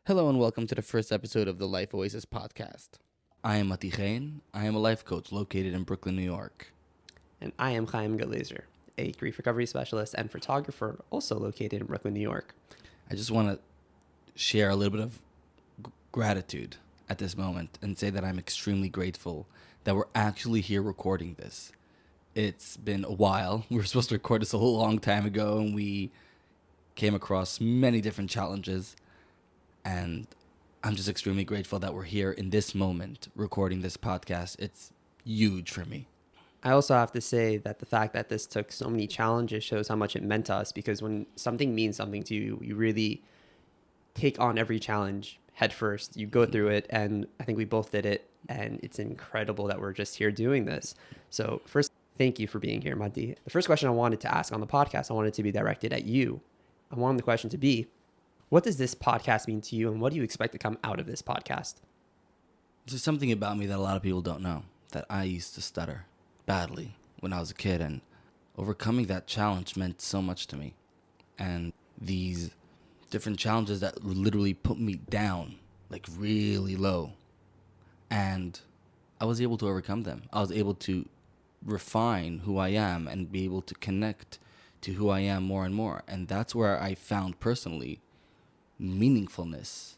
Hello and welcome to the first episode of the Life Oasis podcast. I am Motty. I am a life coach located in Brooklyn, New York. And I am Chaim, a grief recovery specialist and photographer also located in Brooklyn, New York. I just want to share a little bit of gratitude at this moment and say that I'm extremely grateful that we're actually here recording this. It's been a while. We were supposed to record this a long time ago and we came across many different challenges. And I'm just extremely grateful that we're here in this moment recording this podcast. It's huge for me. I also have to say that the fact that this took so many challenges shows how much it meant to us, because when something means something to you, you really take on every challenge head first. You go through it, and I think we both did it, and it's incredible that we're just here doing this. So first, thank you for being here, Motty. The first question I wanted to ask on the podcast, I wanted to be directed at you. I wanted the question to be, what does this podcast mean to you, and what do you expect to come out of this podcast? There's something about me that a lot of people don't know, that I used to stutter badly when I was a kid, and overcoming that challenge meant so much to me. And these different challenges that literally put me down, like really low, and I was able to overcome them. I was able to refine who I am and be able to connect to who I am more and more. And that's where I found personally meaningfulness.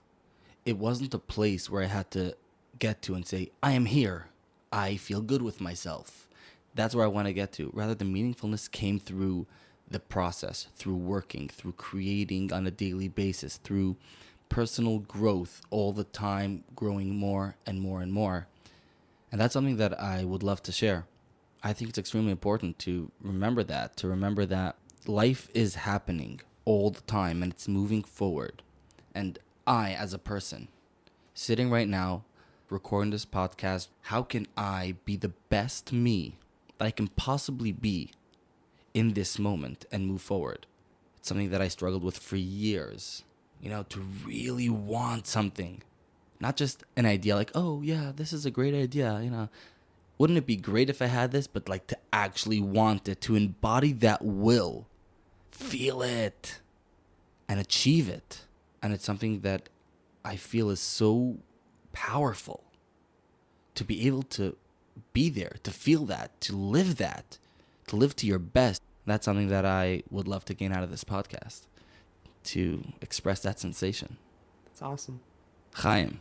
It wasn't a place where I had to get to and say, I am here. I feel good with myself. That's where I want to get to. Rather, the meaningfulness came through the process, through working, through creating on a daily basis, through personal growth all the time, growing more and more and more. And that's something that I would love to share. I think it's extremely important to remember that life is happening all the time and it's moving forward. And I, as a person, sitting right now, recording this podcast, how can I be the best me that I can possibly be in this moment and move forward? It's something that I struggled with for years, to really want something. Not just an idea like, oh yeah, this is a great idea, Wouldn't it be great if I had this? But like to actually want it, to embody that will, feel it, and achieve it. And it's something that I feel is so powerful to be able to be there, to feel that, to live to your best. That's something that I would love to gain out of this podcast, to express that sensation. That's awesome. Chaim,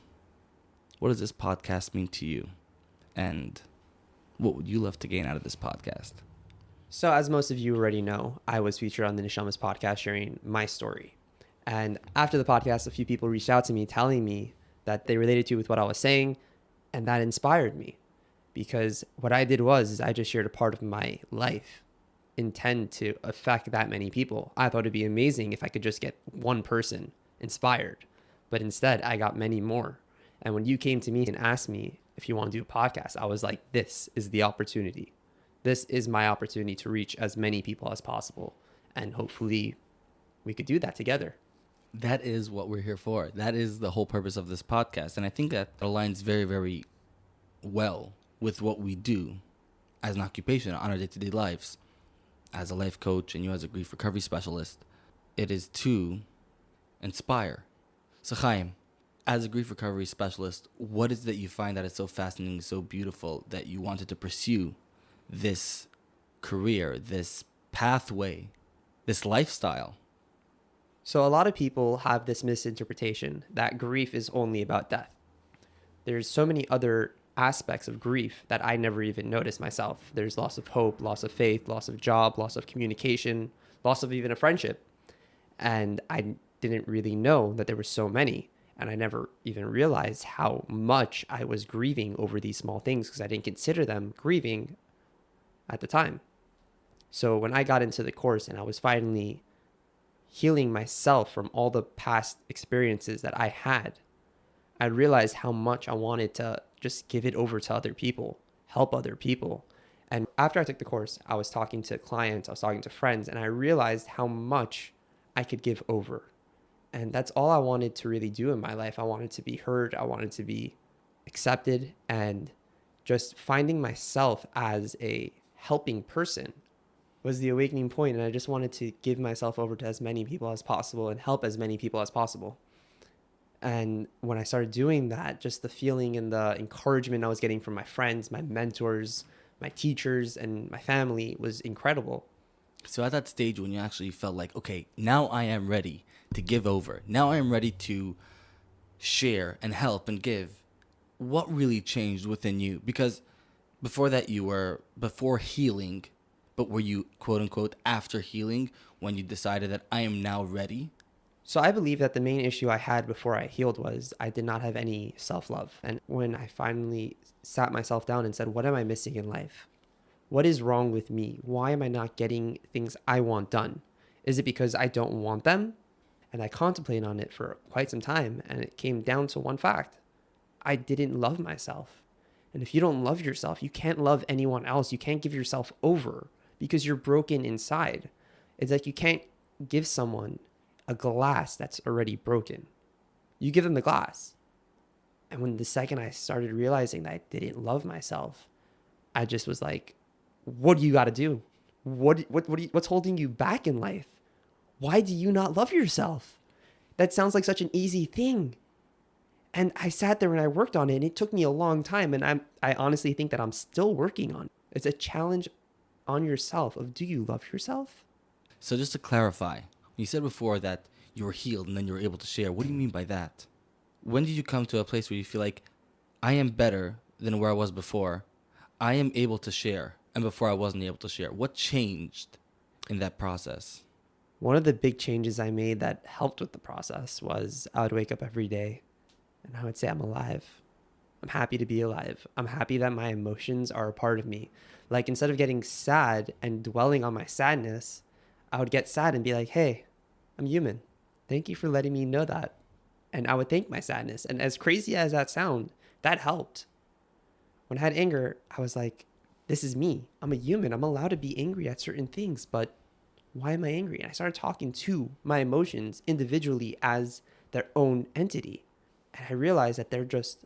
what does this podcast mean to you? And what would you love to gain out of this podcast? So as most of you already know, I was featured on the Nishamas podcast sharing my story. And after the podcast, a few people reached out to me telling me that they related to with what I was saying, and that inspired me. Because what I did is I just shared a part of my life, intend to affect that many people. I thought it'd be amazing if I could just get one person inspired. But instead, I got many more. And when you came to me and asked me if you want to do a podcast, I was like, this is the opportunity. This is my opportunity to reach as many people as possible. And hopefully we could do that together. That is what we're here for. That is the whole purpose of this podcast. And I think that aligns very, very well with what we do as an occupation on our day-to-day lives. As a life coach and you as a grief recovery specialist, it is to inspire. So Chaim, as a grief recovery specialist, what is that you find that is so fascinating, so beautiful, that you wanted to pursue this career, this pathway, this lifestyle? So a lot of people have this misinterpretation that grief is only about death. There's so many other aspects of grief that I never even noticed myself. There's loss of hope, loss of faith, loss of job, loss of communication, loss of even a friendship. And I didn't really know that there were so many. And I never even realized how much I was grieving over these small things because I didn't consider them grieving at the time. So when I got into the course and I was finally healing myself from all the past experiences that I had, I realized how much I wanted to just give it over to other people, help other people. And after I took the course, I was talking to clients, I was talking to friends, and I realized how much I could give over. And that's all I wanted to really do in my life. I wanted to be heard. I wanted to be accepted, and just finding myself as a helping person was the awakening point. And I just wanted to give myself over to as many people as possible and help as many people as possible. And when I started doing that, just the feeling and the encouragement I was getting from my friends, my mentors, my teachers, and my family was incredible. So at that stage when you actually felt like, okay, now I am ready to give over. Now I am ready to share and help and give. What really changed within you? Because before that you were before healing, but were you quote unquote after healing when you decided that I am now ready? So I believe that the main issue I had before I healed was I did not have any self-love. And when I finally sat myself down and said, what am I missing in life? What is wrong with me? Why am I not getting things I want done? Is it because I don't want them? And I contemplated on it for quite some time, and it came down to one fact. I didn't love myself. And if you don't love yourself, you can't love anyone else. You can't give yourself over because you're broken inside. It's like you can't give someone a glass that's already broken. You give them the glass. And when the second I started realizing that I didn't love myself, I just was like, what do you got to do? What's holding you back in life? Why do you not love yourself? That sounds like such an easy thing. And I sat there and I worked on it, and it took me a long time. And I honestly think that I'm still working on it. It's a challenge on yourself of, do you love yourself? So just to clarify, you said before that you were healed and then you were able to share. What do you mean by that? When did you come to a place where you feel like I am better than where I was before? I am able to share, and before I wasn't able to share. What changed in that process? One of the big changes I made that helped with the process was I would wake up every day and I would say, I'm alive. I'm happy to be alive. I'm happy that my emotions are a part of me. Like, instead of getting sad and dwelling on my sadness, I would get sad and be like, hey, I'm human. Thank you for letting me know that. And I would thank my sadness. And as crazy as that sound, that helped. When I had anger, I was like, this is me. I'm a human. I'm allowed to be angry at certain things, but why am I angry? And I started talking to my emotions individually as their own entity. And I realized that they're just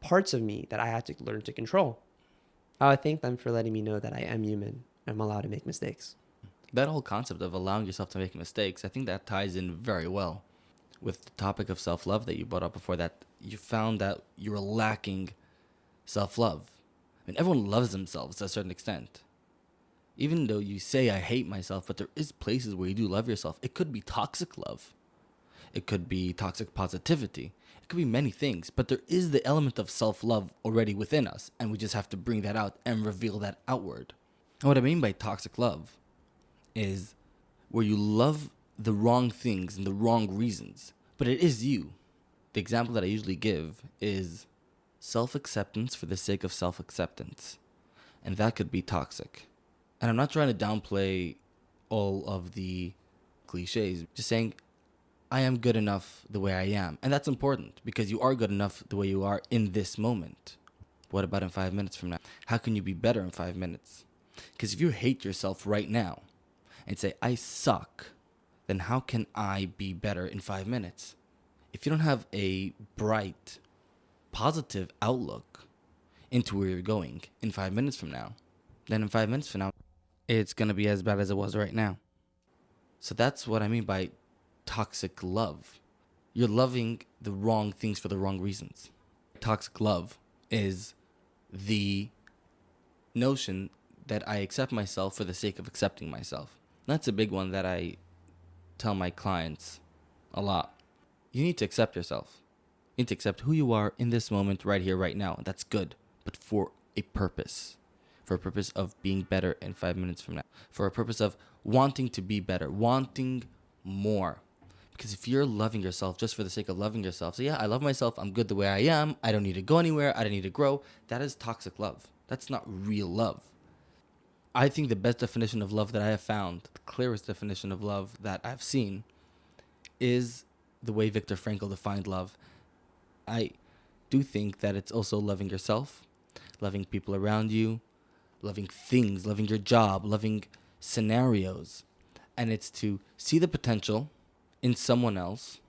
parts of me that I had to learn to control. I would thank them for letting me know that I am human and I'm allowed to make mistakes. That whole concept of allowing yourself to make mistakes, I think that ties in very well with the topic of self-love that you brought up before, that you found that you were lacking self-love. I mean, everyone loves themselves to a certain extent. Even though you say, I hate myself, but there is places where you do love yourself. It could be toxic love. It could be toxic positivity. It could be many things, but there is the element of self-love already within us, and we just have to bring that out and reveal that outward. And what I mean by toxic love is where you love the wrong things and the wrong reasons, but it is you. The example that I usually give is self-acceptance for the sake of self-acceptance, and that could be toxic. And I'm not trying to downplay all of the cliches, just saying I am good enough the way I am. And that's important because you are good enough the way you are in this moment. What about in 5 minutes from now? How can you be better in 5 minutes? Because if you hate yourself right now and say, I suck, then how can I be better in 5 minutes? If you don't have a bright, positive outlook into where you're going in 5 minutes from now, then in 5 minutes from now, it's going to be as bad as it was right now. So that's what I mean by toxic love. You're loving the wrong things for the wrong reasons. Toxic love is the notion that I accept myself for the sake of accepting myself. That's a big one that I tell my clients a lot. You need to accept yourself. You need to accept who you are in this moment, right here, right now. That's good, but for a purpose. For a purpose of being better in 5 minutes from now. For a purpose of wanting to be better, wanting more. Because if you're loving yourself just for the sake of loving yourself, so yeah, I love myself, I'm good the way I am, I don't need to go anywhere, I don't need to grow, that is toxic love. That's not real love. I think the best definition of love that I have found, the clearest definition of love that I've seen, is the way Viktor Frankl defined love. I do think that it's also loving yourself, loving people around you, loving things, loving your job, loving scenarios. And it's to see the potential in someone else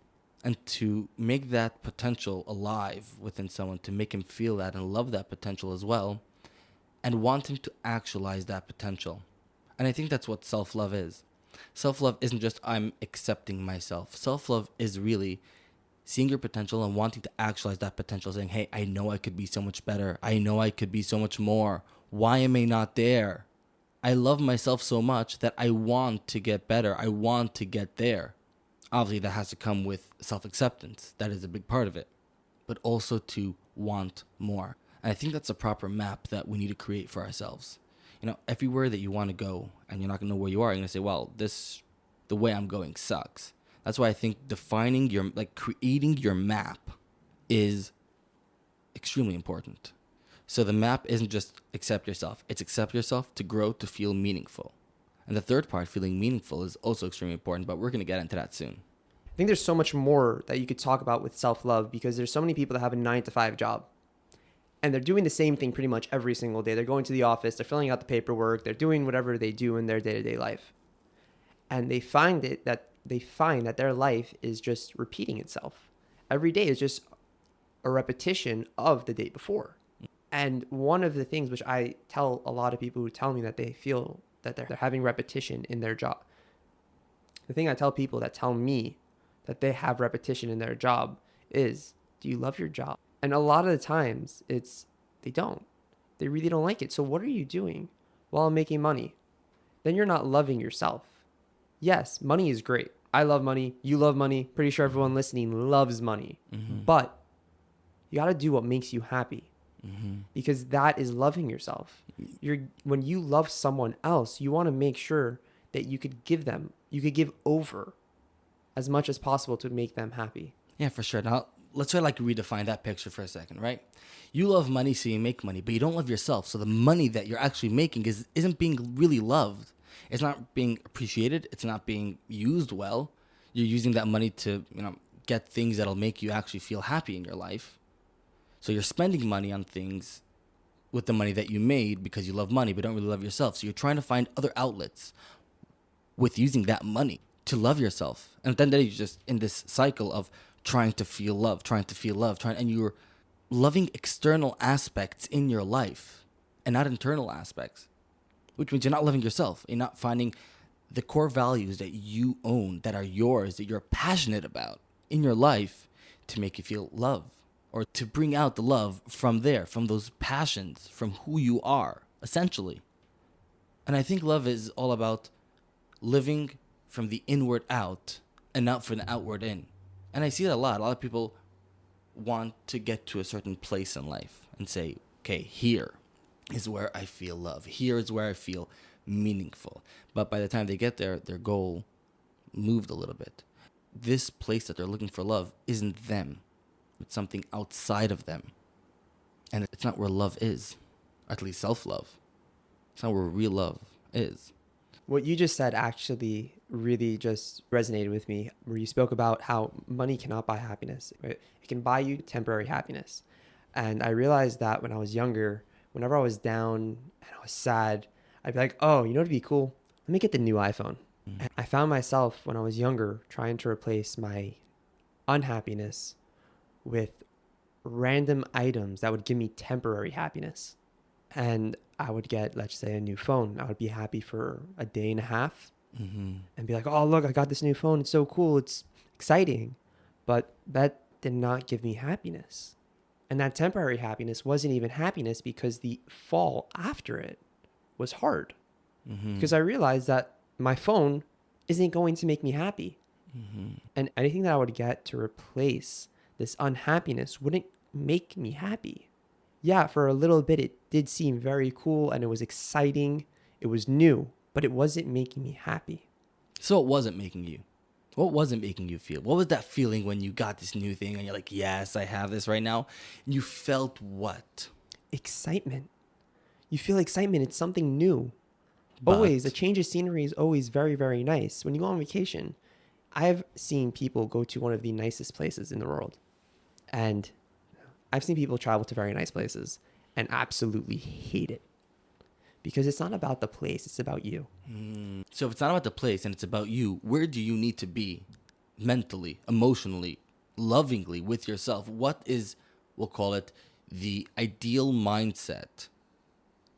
and to make that potential alive within someone, to make him feel that and love that potential as well, and want him to actualize that potential. And I think that's what self-love is. Self-love isn't just I'm accepting myself. Self-love is really seeing your potential and wanting to actualize that potential, saying, hey, I know I could be so much better. I know I could be so much more. Why am I not there? I love myself so much that I want to get better. I want to get there. Obviously, that has to come with self-acceptance. That is a big part of it. But also to want more. And I think that's a proper map that we need to create for ourselves. Everywhere that you want to go and you're not going to know where you are, you're going to say, well, the way I'm going sucks. That's why I think creating your map is extremely important. So the map isn't just accept yourself. It's accept yourself to grow, to feel meaningful. And the third part, feeling meaningful, is also extremely important, but we're going to get into that soon. I think there's so much more that you could talk about with self-love, because there's so many people that have a 9-to-5 job. And they're doing the same thing pretty much every single day. They're going to the office, they're filling out the paperwork, they're doing whatever they do in their day-to-day life. And they find that their life is just repeating itself. Every day is just a repetition of the day before. And one of the things which I tell a lot of people who tell me that they feel that they're having repetition in their job. The thing I tell people that tell me that they have repetition in their job is, do you love your job? And a lot of the times they don't. They really don't like it. So what are you doing? Well, I'm making money. Then you're not loving yourself. Yes, money is great. I love money. You love money. Pretty sure everyone listening loves money. Mm-hmm. But you got to do what makes you happy. Mm-hmm. Because that is loving yourself. When you love someone else, you want to make sure that you could give over as much as possible to make them happy. Yeah, for sure. Now, let's try to redefine that picture for a second, right? You love money, so you make money, but you don't love yourself. So the money that you're actually making isn't being really loved. It's not being appreciated. It's not being used well. You're using that money to, get things that'll make you actually feel happy in your life. So you're spending money on things with the money that you made because you love money but don't really love yourself. So you're trying to find other outlets with using that money to love yourself. And then you're just in this cycle of trying to feel love, and you're loving external aspects in your life and not internal aspects, which means you're not loving yourself. You're not finding the core values that you own, that are yours, that you're passionate about in your life to make you feel love. Or to bring out the love from those passions, from who you are, essentially. And I think love is all about living from the inward out and not from the outward in. And I see that a lot. A lot of people want to get to a certain place in life and say, okay, here is where I feel love. Here is where I feel meaningful. But by the time they get there, their goal moved a little bit. This place that they're looking for love isn't them. It's something outside of them. And it's not where love is. Or at least self-love. It's not where real love is. What you just said actually really just resonated with me, where you spoke about how money cannot buy happiness. Right? It can buy you temporary happiness. And I realized that when I was younger, whenever I was down and I was sad, I'd be like, oh, you know what'd be cool? Let me get the new iPhone. Mm-hmm. And I found myself when I was younger trying to replace my unhappiness with random items that would give me temporary happiness. And I would get, let's say, a new phone. I would be happy for a day and a half and be like, oh, look, I got this new phone. It's so cool. It's exciting. But that did not give me happiness. And that temporary happiness wasn't even happiness, because the fall after it was hard. Because I realized that my phone isn't going to make me happy. And anything that I would get to replace this unhappiness wouldn't make me happy. Yeah, for a little bit, it did seem very cool and it was exciting. It was new, but it wasn't making me happy. So it wasn't making you. What wasn't making you feel? What was that feeling when you got this new thing and you're like, yes, I have this right now? And you felt what? Excitement. You feel excitement. It's something new. Always, a change of scenery is always very, very nice. When you go on vacation, I've seen people go to one of the nicest places in the world. And I've seen people travel to very nice places and absolutely hate it. Because it's not about the place, it's about you. So if it's not about the place and it's about you, where do you need to be mentally, emotionally, lovingly with yourself? What is, we'll call it, the ideal mindset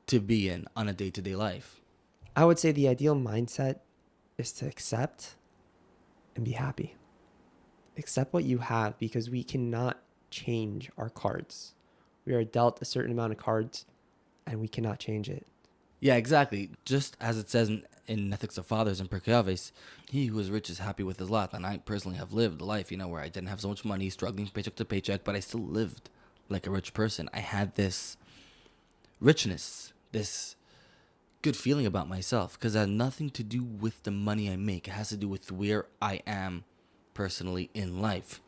to be in on a day-to-day life? I would say the ideal mindset is to accept and be happy. Accept what you have, because we cannot change our cards. We are dealt a certain amount of cards and we cannot change it. Yeah, exactly. Just as it says in Ethics of Fathers in Pirkei Avos, he who is rich is happy with his lot. And I personally have lived a life, where I didn't have so much money, struggling paycheck to paycheck, but I still lived like a rich person. I had this richness, this good feeling about myself, because it had nothing to do with the money I make. It has to do with where I am personally in life.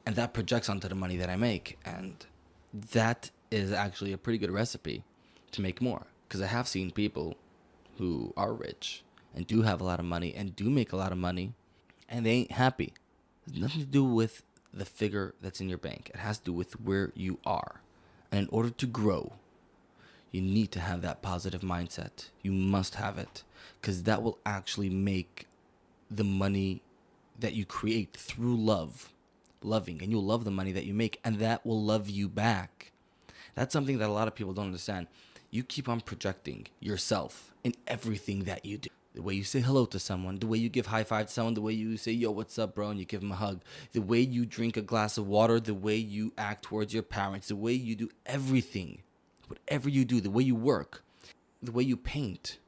And that projects onto the money that I make. And that is actually a pretty good recipe to make more. Because I have seen people who are rich and do have a lot of money and do make a lot of money, and they ain't happy. It has nothing to do with the figure that's in your bank. It has to do with where you are. And in order to grow, you need to have that positive mindset. You must have it, because that will actually make the money that you create through loving, and you'll love the money that you make, and that will love you back. That's something that a lot of people don't understand. You keep on projecting yourself in everything that you do. The way you say hello to someone, the way you give high five to someone, the way you say, yo, what's up, bro, and you give them a hug, the way you drink a glass of water, the way you act towards your parents, the way you do everything, whatever you do, the way you work, the way you paint,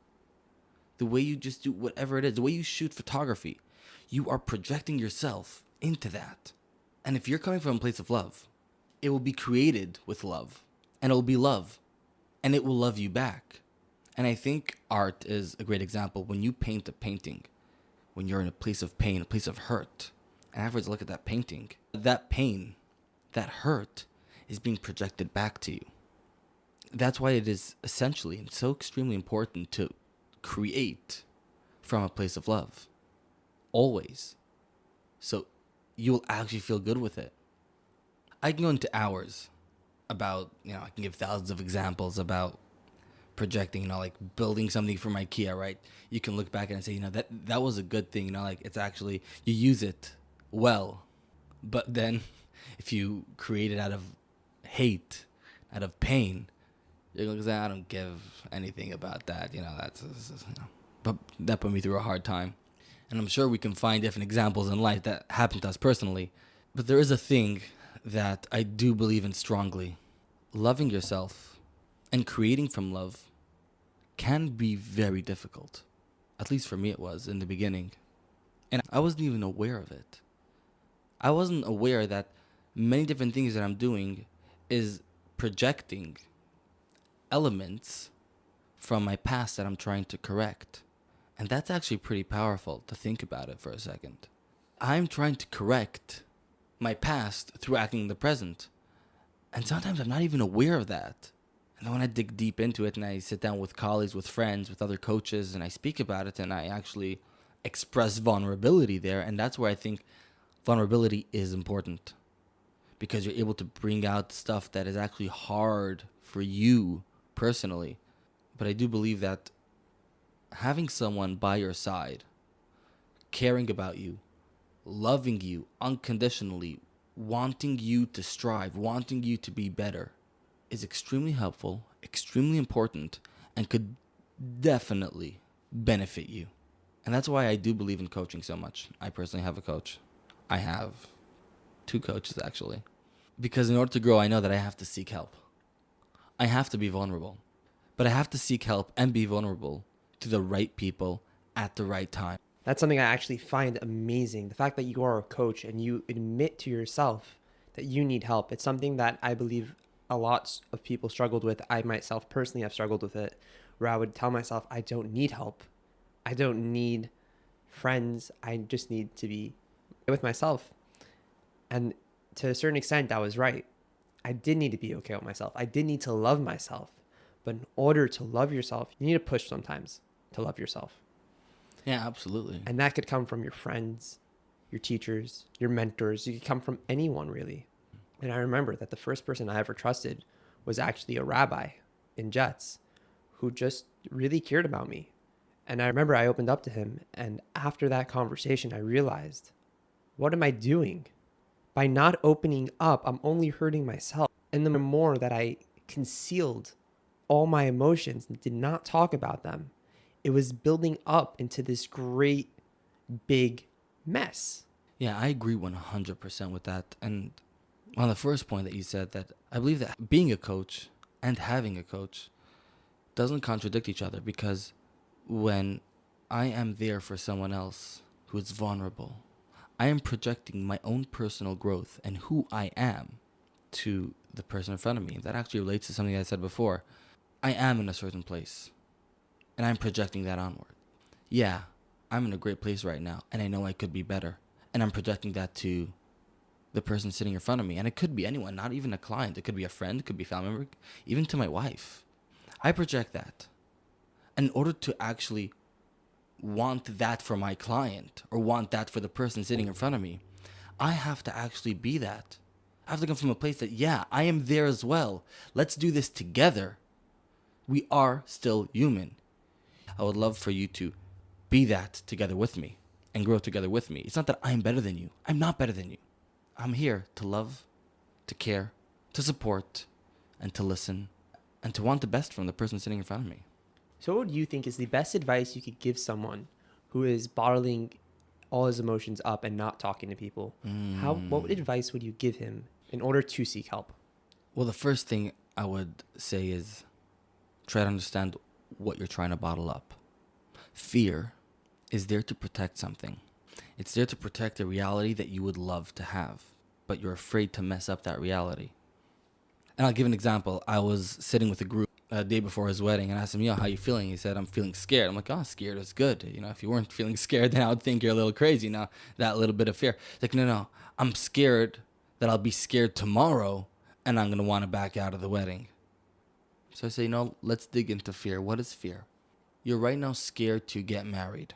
the way you just do whatever it is, the way you shoot photography, you are projecting yourself into that. And if you're coming from a place of love, it will be created with love, and it will be love, and it will love you back. And I think art is a great example. When you paint a painting, when you're in a place of pain, a place of hurt, and afterwards look at that painting, that pain, that hurt is being projected back to you. That's why it is essentially and so extremely important to create from a place of love. Always. So you'll actually feel good with it. I can go into hours about, I can give thousands of examples about projecting, like building something from IKEA, right? You can look back and say, that was a good thing, it's actually, you use it well. But then if you create it out of hate, out of pain, you're going to say, I don't give anything about that. But that put me through a hard time. And I'm sure we can find different examples in life that happened to us personally. But there is a thing that I do believe in strongly. Loving yourself and creating from love can be very difficult. At least for me it was in the beginning. And I wasn't even aware of it. I wasn't aware that many different things that I'm doing is projecting elements from my past that I'm trying to correct. And that's actually pretty powerful to think about it for a second. I'm trying to correct my past through acting in the present. And sometimes I'm not even aware of that. And then when I dig deep into it and I sit down with colleagues, with friends, with other coaches, and I speak about it and I actually express vulnerability there. And that's where I think vulnerability is important. Because you're able to bring out stuff that is actually hard for you personally. But I do believe that having someone by your side, caring about you, loving you unconditionally, wanting you to strive, wanting you to be better, is extremely helpful, extremely important, and could definitely benefit you. And that's why I do believe in coaching so much. I personally have a coach. I have 2 coaches, actually. Because in order to grow, I know that I have to seek help. I have to be vulnerable. But I have to seek help and be vulnerable to the right people at the right time. That's something I actually find amazing. The fact that you are a coach and you admit to yourself that you need help. It's something that I believe a lot of people struggled with. I myself personally have struggled with it, where I would tell myself, I don't need help. I don't need friends. I just need to be with myself. And to a certain extent, I was right. I did need to be okay with myself. I did need to love myself. But in order to love yourself, you need to push sometimes to love yourself. Yeah, absolutely. And that could come from your friends, your teachers, your mentors. You could come from anyone, really. And I remember that the first person I ever trusted was actually a rabbi in Jets who just really cared about me. And I remember I opened up to him. And after that conversation, I realized, what am I doing? By not opening up, I'm only hurting myself. And the more that I concealed all my emotions and did not talk about them, it was building up into this great big mess. Yeah, I agree 100% with that. And on the first point that you said, that I believe that being a coach and having a coach doesn't contradict each other, because when I am there for someone else who is vulnerable, I am projecting my own personal growth and who I am to the person in front of me. That actually relates to something I said before. I am in a certain place, and I'm projecting that onward. Yeah, I'm in a great place right now, and I know I could be better. And I'm projecting that to the person sitting in front of me. And it could be anyone, not even a client. It could be a friend, it could be a family member, even to my wife. I project that. In order to actually want that for my client, or want that for the person sitting in front of me, I have to actually be that. I have to come from a place that, yeah, I am there as well. Let's do this together. We are still human. I would love for you to be that together with me and grow together with me. It's not that I'm better than you. I'm not better than you. I'm here to love, to care, to support, and to listen, and to want the best from the person sitting in front of me. So what do you think is the best advice you could give someone who is bottling all his emotions up and not talking to people? What advice would you give him in order to seek help? Well, the first thing I would say is try to understand what you're trying to bottle up. Fear is there to protect something. It's there to protect a reality that you would love to have, but you're afraid to mess up that reality. And I'll give an example. I was sitting with a group a day before his wedding, and I asked him, how you feeling? He said, I'm feeling scared. I'm like, scared is good. If you weren't feeling scared, then I would think you're a little crazy. Now, that little bit of fear. He's like, no, I'm scared that I'll be scared tomorrow, and I'm going to want to back out of the wedding. So I say, let's dig into fear. What is fear? You're right now scared to get married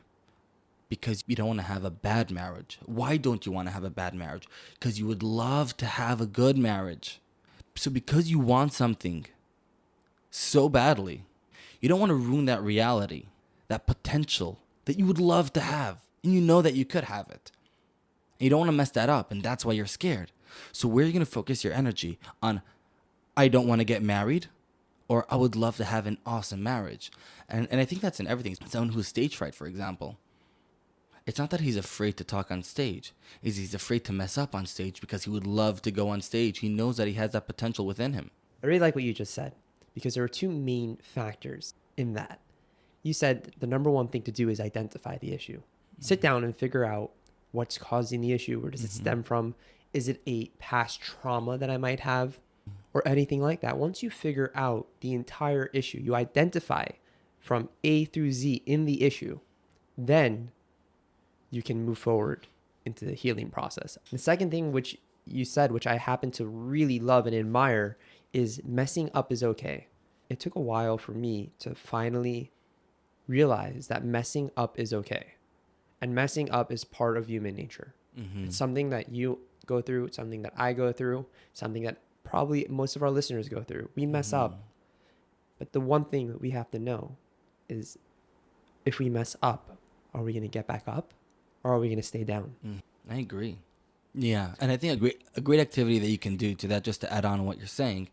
because you don't want to have a bad marriage. Why don't you want to have a bad marriage? Because you would love to have a good marriage. So because you want something so badly, you don't want to ruin that reality, that potential that you would love to have, and you know that you could have it. And you don't want to mess that up, and that's why you're scared. So where are you going to focus your energy on? I don't want to get married, or I would love to have an awesome marriage. And I think that's in everything. Someone who's stage fright, for example. It's not that he's afraid to talk on stage. He's afraid to mess up on stage because he would love to go on stage. He knows that he has that potential within him. I really like what you just said, because there are two main factors in that. You said the number one thing to do is identify the issue. Sit down and figure out what's causing the issue. Where does it stem from? Is it a past trauma that I might have, or anything like that? Once you figure out the entire issue, you identify from A through Z in the issue, then you can move forward into the healing process. The second thing which you said, which I happen to really love and admire, is messing up is okay. It took a while for me to finally realize that messing up is okay. And messing up is part of human nature. It's something that you go through, it's something that I go through, something that probably most of our listeners go through. We mess up. But the one thing that we have to know is, if we mess up, are we going to get back up, or are we going to stay down? I agree. Yeah, and I think a great activity that you can do to that, just to add on what you're saying,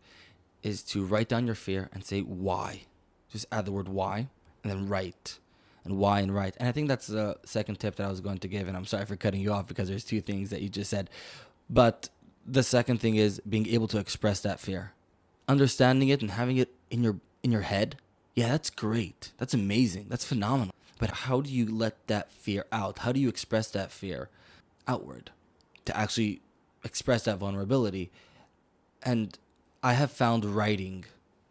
is to write down your fear and say why. Just add the word why, and then write. And why and write. And I think that's the second tip that I was going to give, and I'm sorry for cutting you off because there's two things that you just said. But the second thing is being able to express that fear. Understanding it and having it in your head. Yeah, that's great. That's amazing. That's phenomenal. But how do you let that fear out? How do you express that fear outward to actually express that vulnerability? And I have found writing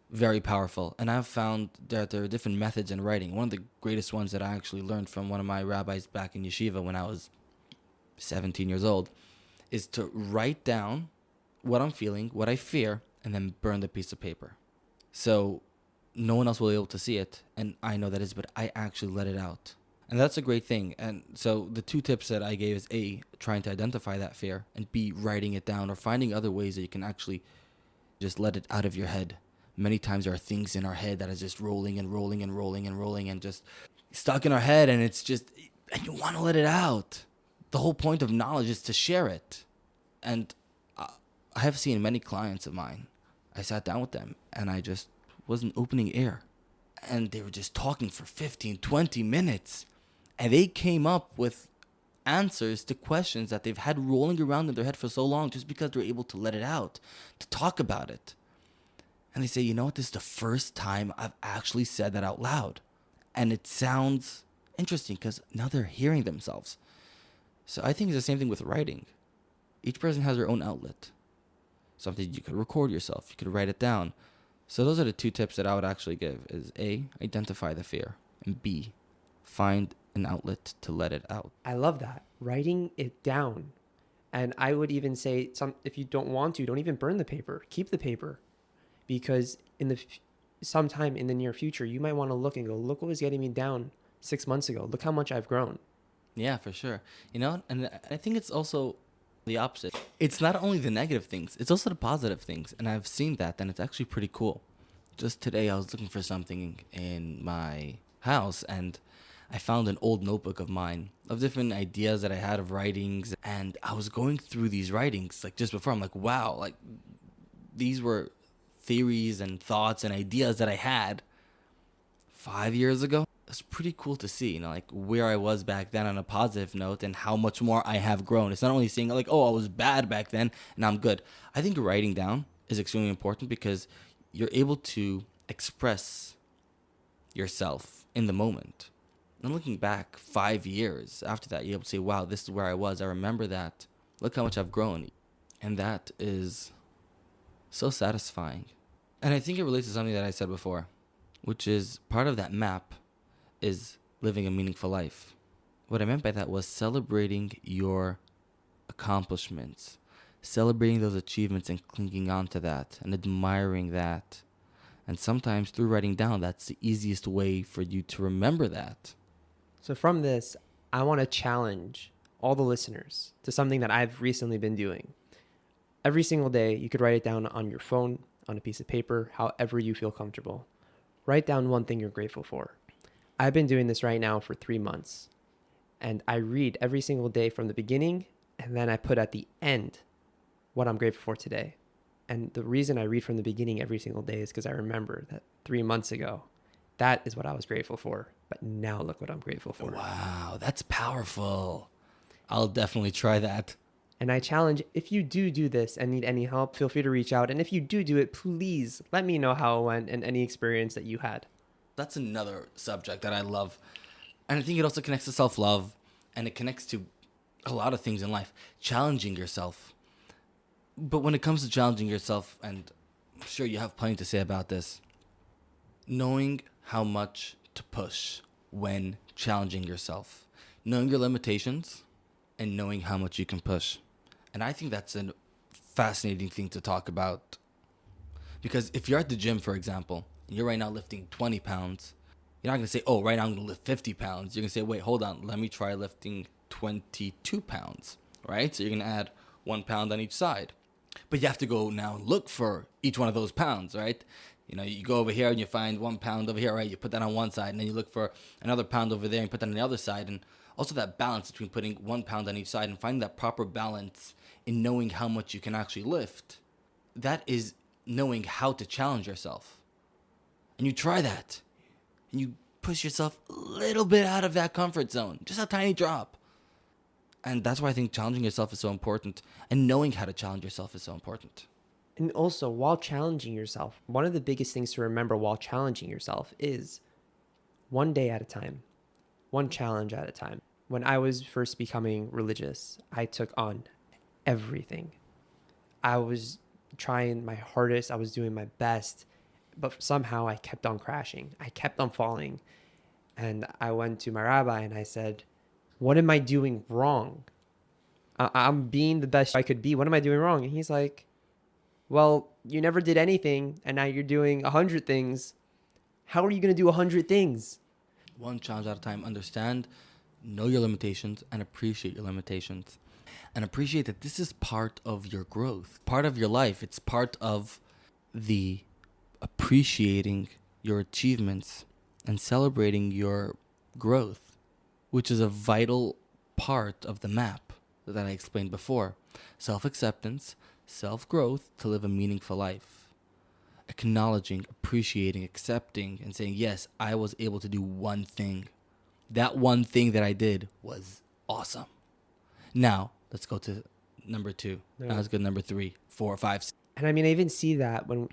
very powerful. And I've found that there are different methods in writing. One of the greatest ones that I actually learned from one of my rabbis back in yeshiva when I was 17 years old is to write down what I'm feeling, what I fear, and then burn the piece of paper. So no one else will be able to see it, and I know that is, but I actually let it out. And that's a great thing. And so the two tips that I gave is A, trying to identify that fear, and B, writing it down or finding other ways that you can actually just let it out of your head. Many times there are things in our head that is just rolling and rolling and rolling and rolling and just stuck in our head, and it's just, and you want to let it out. The whole point of knowledge is to share it. And I have seen many clients of mine. I sat down with them and I just wasn't opening air. And they were just talking for 15, 20 minutes. And they came up with answers to questions that they've had rolling around in their head for so long just because they're able to let it out, to talk about it. And they say, you know what, this is the first time I've actually said that out loud. And it sounds interesting because now they're hearing themselves. So I think it's the same thing with writing. Each person has their own outlet. Something you could record yourself, you could write it down. So those are the 2 tips that I would actually give is A, identify the fear, and B, find an outlet to let it out. I love that. Writing it down. And I would even say if you don't want to, don't even burn the paper. Keep the paper. Because sometime in the near future, you might want to look and go, look what was getting me down 6 months ago. Look how much I've grown. Yeah, for sure. You know, and I think it's also the opposite. It's not only the negative things, it's also the positive things. And I've seen that, and it's actually pretty cool. Just today, I was looking for something in my house, and I found an old notebook of mine of different ideas that I had of writings. And I was going through these writings, like, just before. I'm like, wow, like, these were theories and thoughts and ideas that I had 5 years ago. It's pretty cool to see, you know, like, where I was back then on a positive note and how much more I have grown. It's not only saying, like, oh, I was bad back then and now I'm good. I think writing down is extremely important because you're able to express yourself in the moment. And looking back 5 years after that, you're able to say, wow, this is where I was. I remember that. Look how much I've grown. And that is so satisfying. And I think it relates to something that I said before, which is part of that map is living a meaningful life. What I meant by that was celebrating your accomplishments, celebrating those achievements and clinging on to that and admiring that. And sometimes through writing down, that's the easiest way for you to remember that. So from this, I want to challenge all the listeners to something that I've recently been doing. Every single day, you could write it down on your phone, on a piece of paper, however you feel comfortable. Write down one thing you're grateful for. I've been doing this right now for 3 months, and I read every single day from the beginning, and then I put at the end what I'm grateful for today. And the reason I read from the beginning every single day is because I remember that 3 months ago, that is what I was grateful for. But now look what I'm grateful for. Wow, that's powerful. I'll definitely try that. And I challenge, if you do this and need any help, feel free to reach out. And if you do it, please let me know how it went and any experience that you had. That's another subject that I love. And I think it also connects to self-love, and it connects to a lot of things in life. Challenging yourself. But when it comes to challenging yourself, and I'm sure you have plenty to say about this, knowing how much to push when challenging yourself. Knowing your limitations and knowing how much you can push. And I think that's a fascinating thing to talk about. Because if you're at the gym, for example, and you're right now lifting 20 pounds, you're not going to say, oh, right now I'm going to lift 50 pounds. You're going to say, wait, hold on. Let me try lifting 22 pounds, right? So you're going to add 1 pound on each side. But you have to go now and look for each one of those pounds, right? You know, you go over here and you find 1 pound over here, right? You put that on one side, and then you look for another pound over there and put that on the other side. And also that balance between putting 1 pound on each side and finding that proper balance in knowing how much you can actually lift. That is knowing how to challenge yourself. And you try that. And you push yourself a little bit out of that comfort zone. Just a tiny drop. And that's why I think challenging yourself is so important. And knowing how to challenge yourself is so important. And also, while challenging yourself, one of the biggest things to remember while challenging yourself is one day at a time, one challenge at a time. When I was first becoming religious, I took on everything. I was trying my hardest. I was doing my best. But somehow I kept on crashing. I kept on falling. And I went to my rabbi and I said, what am I doing wrong? I'm being the best I could be. What am I doing wrong? And he's like, well, you never did anything, and now you're doing 100 things. How are you going to do 100 things? One challenge at a time. Understand, know your limitations, and appreciate your limitations. And appreciate that this is part of your growth, part of your life. It's part of the appreciating your achievements and celebrating your growth, which is a vital part of the map that I explained before. Self-acceptance, self-growth to live a meaningful life. Acknowledging, appreciating, accepting, and saying, yes, I was able to do one thing. That one thing that I did was awesome. Now, let's go to number 2. Yeah. Now let's go to number 3, 4, 5. And I mean, I even saw that when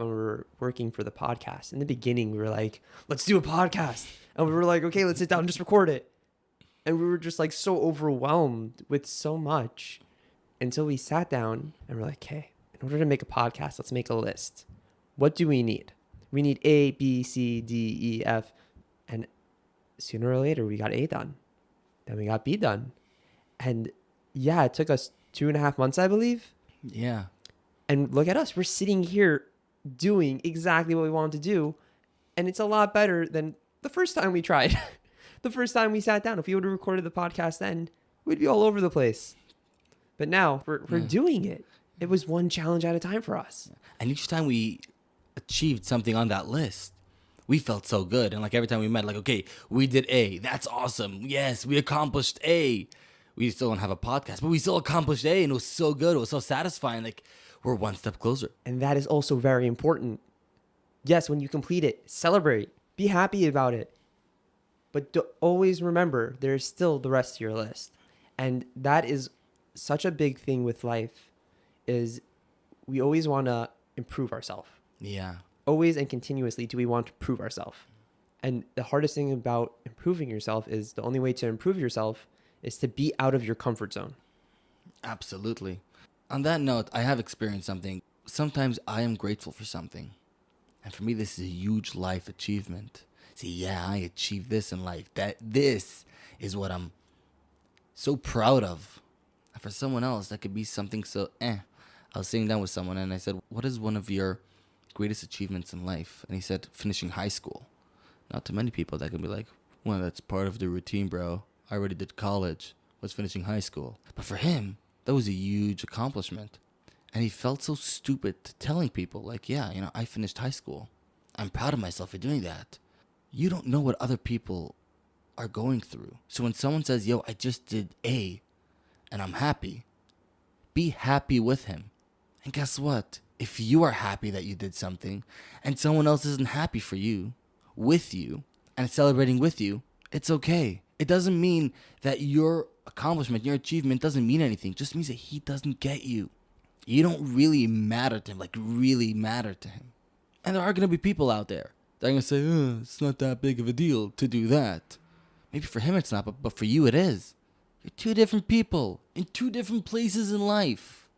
we were working for the podcast. In the beginning, we were like, let's do a podcast. And we were like, okay, let's sit down and just record it. And we were just like so overwhelmed with so much until we sat down and we're like, okay, in order to make a podcast, let's make a list. What do we need? We need A, B, C, D, E, F. And sooner or later, we got A done. Then we got B done. And yeah, it took us 2.5 months, I believe. Yeah. And look at us. We're sitting here doing exactly what we wanted to do. And it's a lot better than the first time we tried. The first time we sat down. If we would have recorded the podcast then, we'd be all over the place. But now we're doing it. It was one challenge at a time for us. And each time we achieved something on that list, we felt so good. And like every time we met, like, okay, we did A. That's awesome. Yes, we accomplished A. We still don't have a podcast, but we still accomplished A, and it was so good. It was so satisfying. Like, we're one step closer. And that is also very important. Yes, when you complete it, celebrate. Be happy about it. But always remember, there's still the rest of your list. And that is such a big thing with life, is we always want to improve ourselves. Yeah. Always and continuously do we want to prove ourselves. And the hardest thing about improving yourself is the only way to improve yourself is to be out of your comfort zone. Absolutely. On that note, I have experienced something. Sometimes I am grateful for something. And for me, this is a huge life achievement. See, yeah, I achieved this in life. This is what I'm so proud of. And for someone else, that could be something so I was sitting down with someone and I said, what is one of your greatest achievements in life? And he said, finishing high school. Not too many people that can be like, well, that's part of the routine, bro. I already did college. Was finishing high school. But for him, that was a huge accomplishment. And he felt so stupid telling people, like, yeah, I finished high school. I'm proud of myself for doing that. You don't know what other people are going through. So when someone says, yo, I just did A and I'm happy, be happy with him. And guess what? If you are happy that you did something and someone else isn't happy for you, with you, and celebrating with you, it's okay. It doesn't mean that your accomplishment, your achievement doesn't mean anything. It just means that he doesn't get you. You don't really matter to him, like really matter to him. And there are going to be people out there that are going to say, it's not that big of a deal to do that. Maybe for him it's not, but for you it is. You're two different people in two different places in life.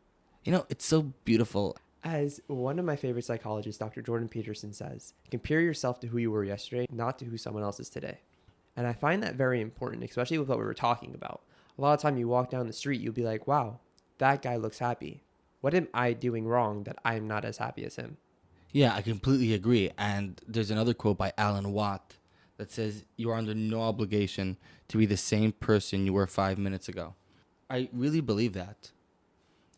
It's so beautiful. As one of my favorite psychologists, Dr. Jordan Peterson, says, compare yourself to who you were yesterday, not to who someone else is today. And I find that very important, especially with what we were talking about. A lot of time you walk down the street, you'll be like, wow, that guy looks happy. What am I doing wrong that I'm not as happy as him? Yeah, I completely agree. And there's another quote by Alan Watt that says, you are under no obligation to be the same person you were 5 minutes ago. I really believe that.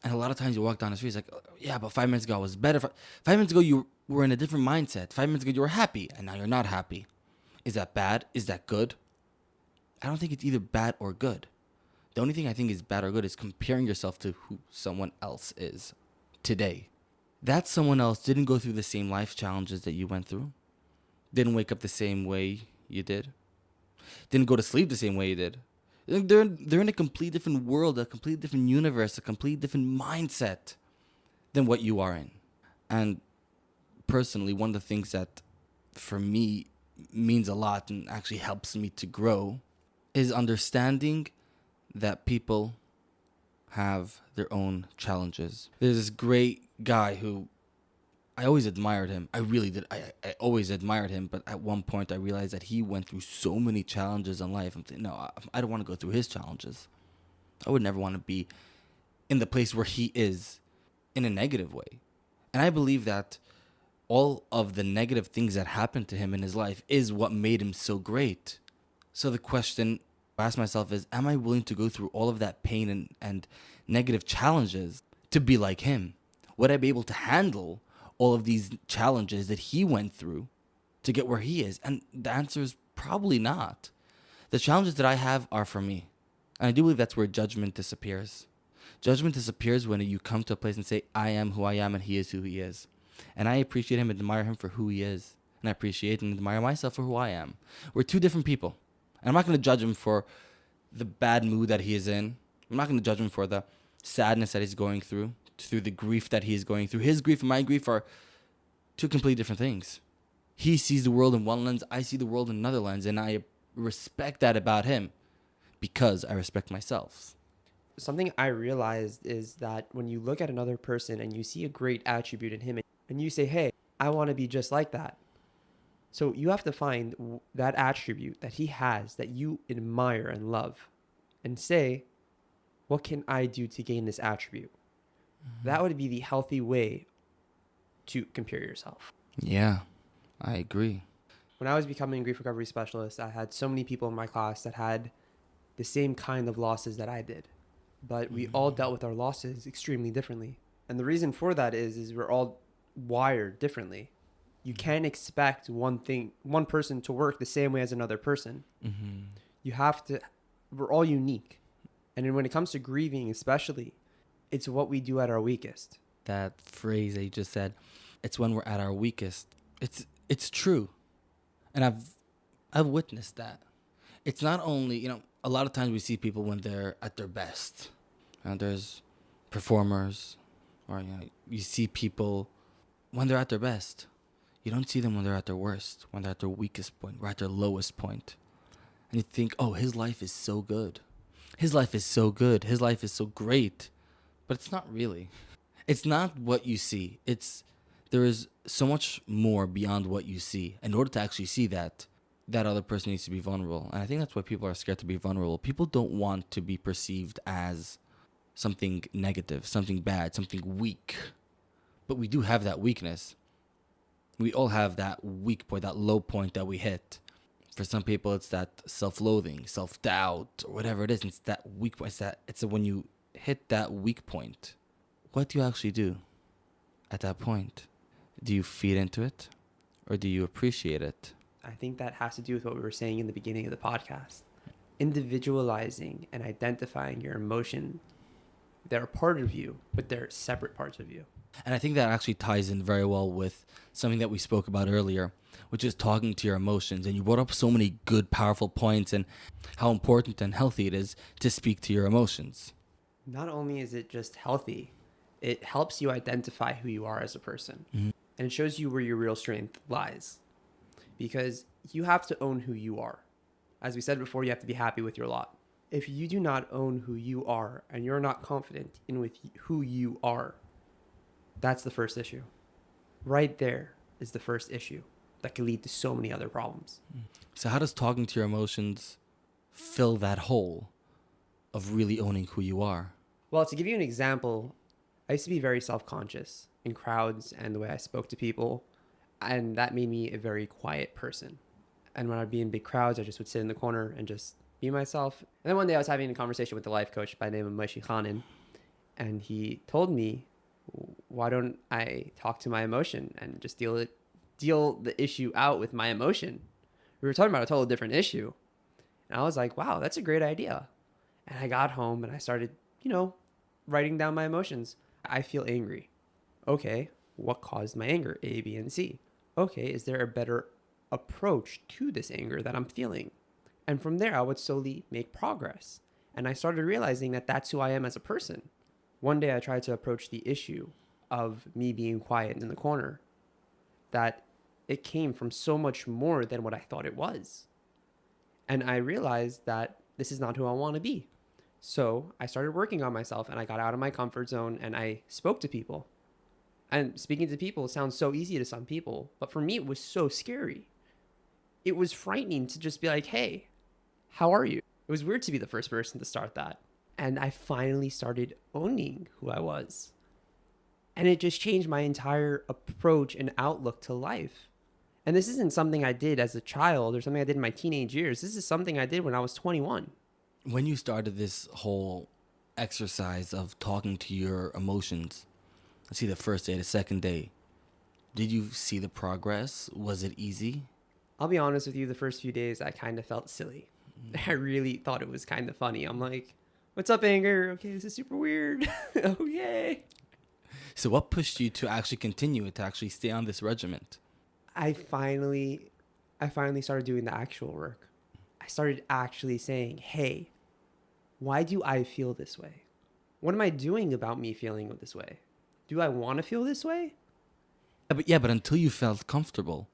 And a lot of times you walk down the street, it's like, oh, yeah, but 5 minutes ago I was better. 5 minutes ago you were in a different mindset. 5 minutes ago you were happy, and now you're not happy. Is that bad? Is that good? I don't think it's either bad or good. The only thing I think is bad or good is comparing yourself to who someone else is today. That someone else didn't go through the same life challenges that you went through. Didn't wake up the same way you did. Didn't go to sleep the same way you did. They're in a complete different world, a complete different universe, a complete different mindset than what you are in. And personally, one of the things that for me means a lot and actually helps me to grow is understanding that people have their own challenges. There's this great guy who I always admired him. I really did. I always admired him. But at one point I realized that he went through so many challenges in life. I'm thinking, no, I don't want to go through his challenges. I would never want to be in the place where he is in a negative way. And I believe that all of the negative things that happened to him in his life is what made him so great. So the question I ask myself is, am I willing to go through all of that pain and negative challenges to be like him? Would I be able to handle all of these challenges that he went through to get where he is? And the answer is probably not. The challenges that I have are for me. And I do believe that's where judgment disappears. Judgment disappears when you come to a place and say, I am who I am and he is who he is. And I appreciate him and admire him for who he is. And I appreciate and admire myself for who I am. We're two different people. And I'm not going to judge him for the bad mood that he is in. I'm not going to judge him for the sadness that he's going through the grief that he is going through. His grief and my grief are two completely different things. He sees the world in one lens, I see the world in another lens, and I respect that about him because I respect myself. Something I realized is that when you look at another person and you see a great attribute in him and you say, hey, I want to be just like that. So you have to find that attribute that he has that you admire and love and say, what can I do to gain this attribute? That would be the healthy way to compare yourself. Yeah, I agree. When I was becoming a grief recovery specialist, I had so many people in my class that had the same kind of losses that I did. But we all dealt with our losses extremely differently. And the reason for that is we're all wired differently. You can't expect one person to work the same way as another person. You have to, we're all unique. And then when it comes to grieving, especially, it's what we do at our weakest. That phrase that you just said, it's when we're at our weakest. It's true. And I've witnessed that. It's not only, a lot of times we see people when they're at their best. And there's performers, or you see people when they're at their best. You don't see them when they're at their worst, when they're at their weakest point, or at their lowest point. And you think, oh, his life is so good. His life is so good. His life is so great. But it's not really. It's not what you see. There is so much more beyond what you see. In order to actually see that other person needs to be vulnerable. And I think that's why people are scared to be vulnerable. People don't want to be perceived as something negative, something bad, something weak. But we do have that weakness. We all have that weak point, that low point that we hit. For some people, it's that self-loathing, self-doubt, or whatever it is. It's that weak point. It's when you hit that weak point. What do you actually do at that point? Do you feed into it, or do you appreciate it? I think that has to do with what we were saying in the beginning of the podcast. Individualizing and identifying your emotion. They're a part of you, but they're separate parts of you. And I think that actually ties in very well with something that we spoke about earlier, which is talking to your emotions. And you brought up so many good, powerful points and how important and healthy it is to speak to your emotions. Not only is it just healthy, it helps you identify who you are as a person. And it shows you where your real strength lies. Because you have to own who you are. As we said before, you have to be happy with your lot. If you do not own who you are and you're not confident in with who you are, that's the first issue. Right there is the first issue that can lead to so many other problems. So how does talking to your emotions fill that hole of really owning who you are? Well, to give you an example, I used to be very self-conscious in crowds and the way I spoke to people. And that made me a very quiet person. And when I'd be in big crowds, I just would sit in the corner and just be myself. And then one day I was having a conversation with a life coach by the name of Motty, and he told me, why don't I talk to my emotion and just deal the issue out with my emotion? We were talking about a totally different issue. And I was like, wow, that's a great idea. And I got home and I started, writing down my emotions. I feel angry. Okay, what caused my anger? A, B, and C. Okay, is there a better approach to this anger that I'm feeling? And from there, I would slowly make progress. And I started realizing that that's who I am as a person. One day I tried to approach the issue of me being quiet in the corner, that it came from so much more than what I thought it was. And I realized that this is not who I want to be. So I started working on myself and I got out of my comfort zone and I spoke to people. And speaking to people sounds so easy to some people, but for me, it was so scary. It was frightening to just be like, hey, how are you? It was weird to be the first person to start that. And I finally started owning who I was. And it just changed my entire approach and outlook to life. And this isn't something I did as a child or something I did in my teenage years. This is something I did when I was 21. When you started this whole exercise of talking to your emotions, let's see, the first day, the second day, did you see the progress? Was it easy? I'll be honest with you, the first few days I kind of felt silly. I really thought it was kind of funny. I'm like, what's up, anger? Okay, this is super weird. Oh, yay. So what pushed you to actually continue it, to actually stay on this regiment? I finally started doing the actual work. I started actually saying, hey, Why do I feel this way? What am I doing about me feeling this way? Do I want to feel this way? But until you felt comfortable,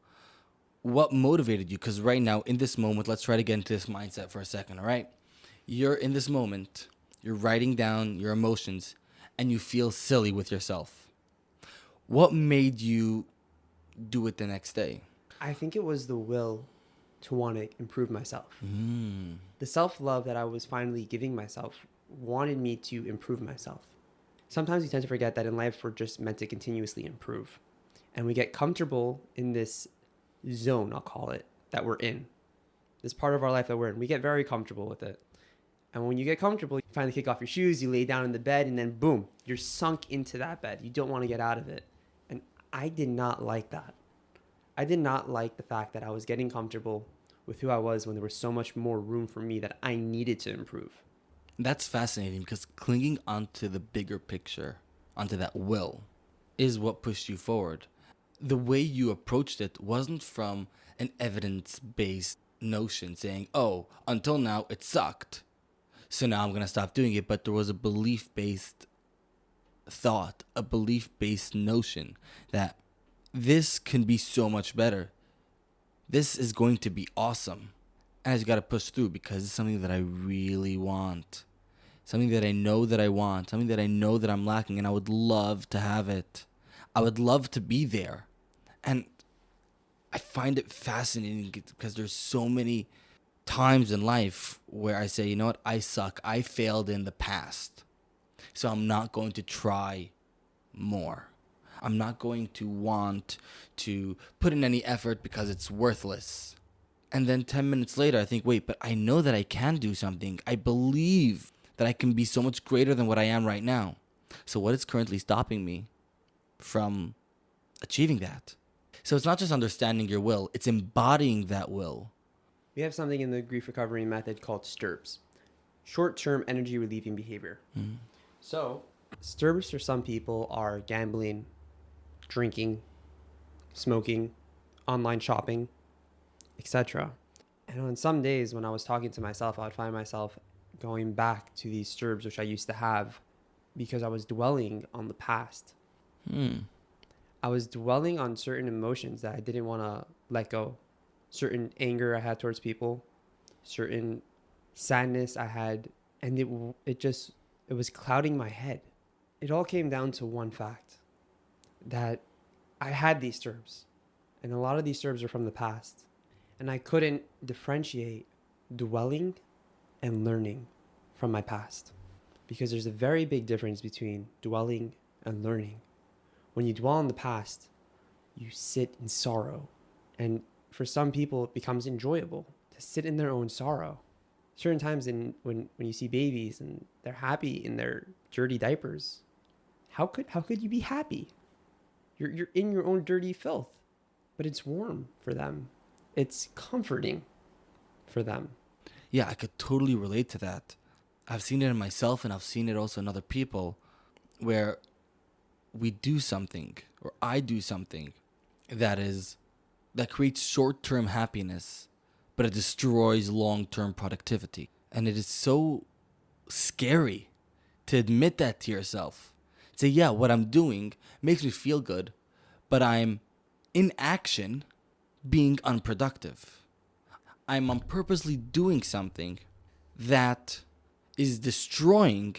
what motivated you? Because right now, in this moment, let's try to get into this mindset for a second, all right? You're in this moment, you're writing down your emotions, and you feel silly with yourself. What made you do it the next day? I think it was the will to want to improve myself. Mm. The self-love that I was finally giving myself wanted me to improve myself. Sometimes we tend to forget that in life we're just meant to continuously improve. And we get comfortable in this zone, I'll call it, that we're in. This part of our life that we're in. We get very comfortable with it. And when you get comfortable, you finally kick off your shoes, you lay down in the bed, and then boom, you're sunk into that bed. You don't want to get out of it. And I did not like that. I did not like the fact that I was getting comfortable with who I was when there was so much more room for me that I needed to improve. That's fascinating because clinging onto the bigger picture, onto that will, is what pushed you forward. The way you approached it wasn't from an evidence-based notion saying, oh, until now it sucked, so now I'm going to stop doing it. But there was a belief-based thought, a belief-based notion that this can be so much better. This is going to be awesome. And I just got to push through because it's something that I really want. Something that I know that I want. Something that I know that I'm lacking. And I would love to have it. I would love to be there. And I find it fascinating because there's so many times in life where I say, you know what? I suck. I failed in the past. So I'm not going to try more. I'm not going to want to put in any effort because it's worthless. And then 10 minutes later, I think, wait, but I know that I can do something. I believe that I can be so much greater than what I am right now. So what is currently stopping me from achieving that? So it's not just understanding your will, it's embodying that will. We have something in the grief recovery method called STIRBs, short-term energy relieving behavior. Mm. So STIRBs for some people are gambling, drinking, smoking, online shopping, etc. And on some days when I was talking to myself, I would find myself going back to these STIRBs which I used to have because I was dwelling on the past. I was dwelling on certain emotions that I didn't want to let go. Certain anger I had towards people, certain sadness I had, and it was clouding my head. It all came down to one fact, that I had these STIRBs, and a lot of these STIRBs are from the past, and I couldn't differentiate dwelling and learning from my past, because there's a very big difference between dwelling and learning. When you dwell on the past, you sit in sorrow, and for some people it becomes enjoyable to sit in their own sorrow. Certain times when you see babies and they're happy in their dirty diapers, how could you be happy? You're in your own dirty filth, but it's warm for them. It's comforting for them. Yeah, I could totally relate to that. I've seen it in myself and I've seen it also in other people where we do something or I do something that creates short-term happiness, but it destroys long-term productivity. And it is so scary to admit that to yourself. Say, yeah, what I'm doing makes me feel good, but I'm in action being unproductive. I'm purposely doing something that is destroying